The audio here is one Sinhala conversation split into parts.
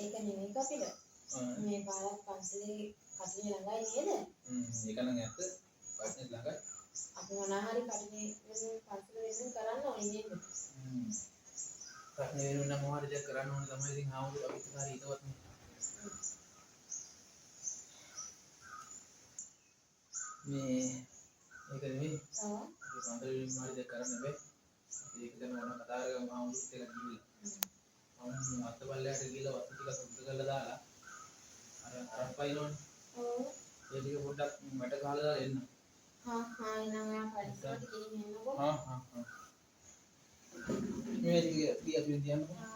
ඒක නෙමෙයි අපිට. මේ පාරක් පන්සලේ කටුනේ ළඟයි නේද? ඒක නම් ඇත්ත. කටුනේ ළඟයි. අපි මොනවා හරි කටුනේ පන්සල වෙනුවෙන් කරන්න ඕනේ නේද? කටුනේ වෙනුවෙන් නම් මොනවා හරි දෙයක් කරන්න ඕනේ තමයි. ඉතින් ආවොත් අපි හරි හිතවත් නේ. මේ ඒක නෙමෙයි. අපි පන්සල වෙනුවෙන් මොනවා හරි දෙයක් කරන්න බෑ. ඒක ගැන මොනවා කතා කරගමු ආවොත් එක දිවිලා. අත්තපල්ලයට ගිහලා වතු ටික සුද්ධ කරලා දාලා අර පයින්නෝනේ. ඔව්. ඒ ටික පොඩ්ඩක් මට ගහලා දාලා එන්න. එනම් යා පරිස්සමට ගිහින් එන්නකෝ. මේ ටික දියපින් තියන්නකෝ.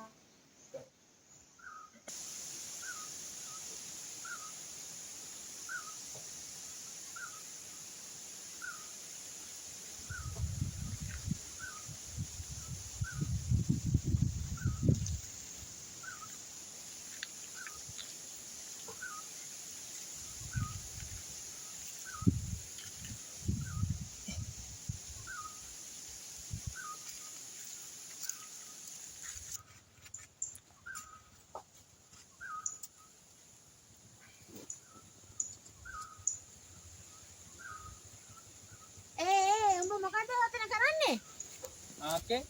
ආකේ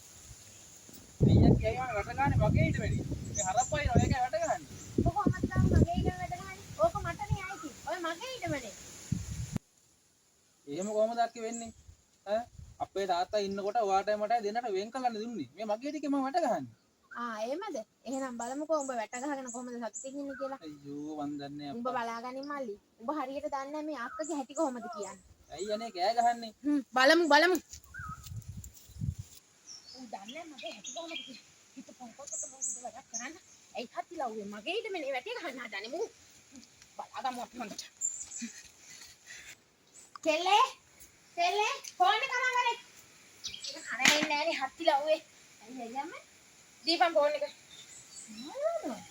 මෙයා කියයි මම රට ගානේ මගේ ඊට වැඩි මේ හරප්පයි නෝ ඒකයි රට ගානේ කොහොමද තාම මගේ ඊට වැඩ ගහන්නේ ඕක මටනේ ආයිති ඔය මගේ ඊටමනේ එහෙම කොහමද අක්කේ වෙන්නේ ඈ අපේ තාත්තා ඉන්නකොට ඔයාටයි මටයි දෙන්නට වෙන් කරන්න දුන්නේ මේ මගේ ටිකේ මම වැට ගහන්නේ එහෙමද එහෙනම් බලමුකෝ උඹ වැට ගහගෙන කොහොමද සතුටින් ඉන්නේ කියලා අයියෝ මන් දන්නේ උඹ බලාගනින් මල්ලි උඹ හරියට දන්නේ මේ අක්කගේ හැටි කොහොමද කියන්නේ ඇයි අනේ කෑ ගහන්නේ බලමු දන්නේ මගේ හැටි කොහොමද කියලා හිත පොන්කොටට මොකද වැඩක් කරන්න ඇයි හත්තිලා උවේ මගේ ඊට මෙනේ වැටේ ගහන්න හදන්නේ මු බලාගමු අපි හොඳට කෙල්ලේ ෆෝන් එක කරන් වරේ ඒක කනේ නෑනේ හත්තිලා උවේ ඇයි යන්න දීපන් ෆෝන් එක නෑ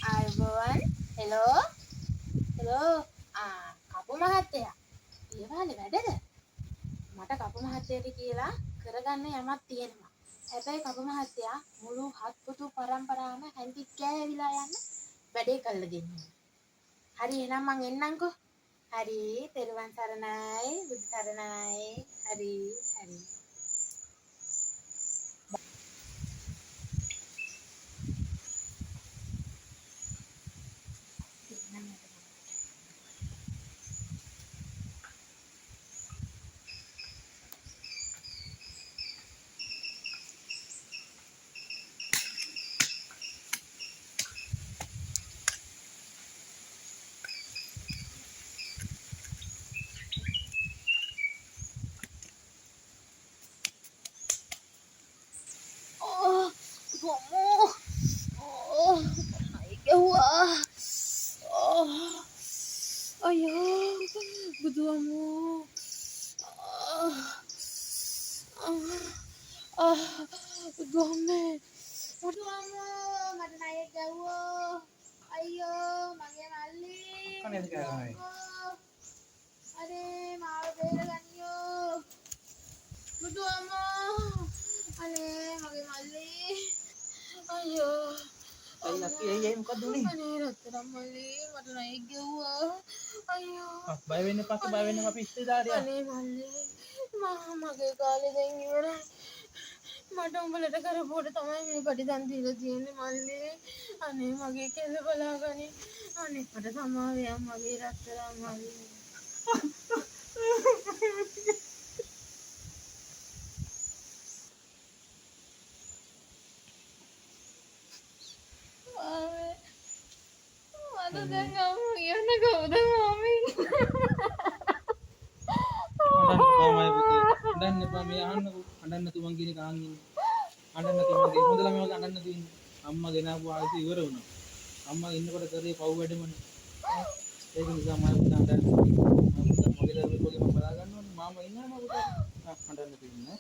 ආයුබෝවන් හෙලෝ කපු මහත්තයා ඒවාලේ වැඩද මට කපු මහත්තයාට කියලා කරගන්න යමක් තියෙනවා හැබැයි කපු මහත්තයා මුළු හත්පුතු පරම්පරාවම හැන්ටික් ගෑවිලා යන්න වැඩේ කළා දෙන්නේ හරි එහෙනම් මං එන්නම්කෝ හරි තෙරුවන් සරණයි බුදු සරණයි හරි බය වෙන්න අපි ඉස්තේදාරියා අනේ මල්ලි මගේ කාලේ දැන් ඉවරයි මට උඹලට කරපුවට තමයි මේ පරිදන් දීලා තියෙන්නේ මල්ලි අනේ මගේ කෙල්ල බලාගනි අනේ මට සමාවෙයක් මගේ රත්තරන් මල්ලි මට දැන් අම්මු කියන්න කවුද මම්මි අඬන්න එපා මේ අහන්නකෝ අඬන්න නැතුව මං කියන එක අහන් ඉන්නේ අඬන්න නැතුව මගේ හොඳ ළමයි වගේ අඬන්න තියෙන්නේ අම්මා ගෙනාවු ආයෙත් ඉවර වුණා අම්මා ඉන්නකොට කරේ පව් වැඩමනේ ඒක නිසා මම අඬන්න මගේ දරුවෙක් වගේ මම බලා ගන්න ඕනේ මාමා ඉන්නවා මම පුතා අඬන්න තියෙන්නේ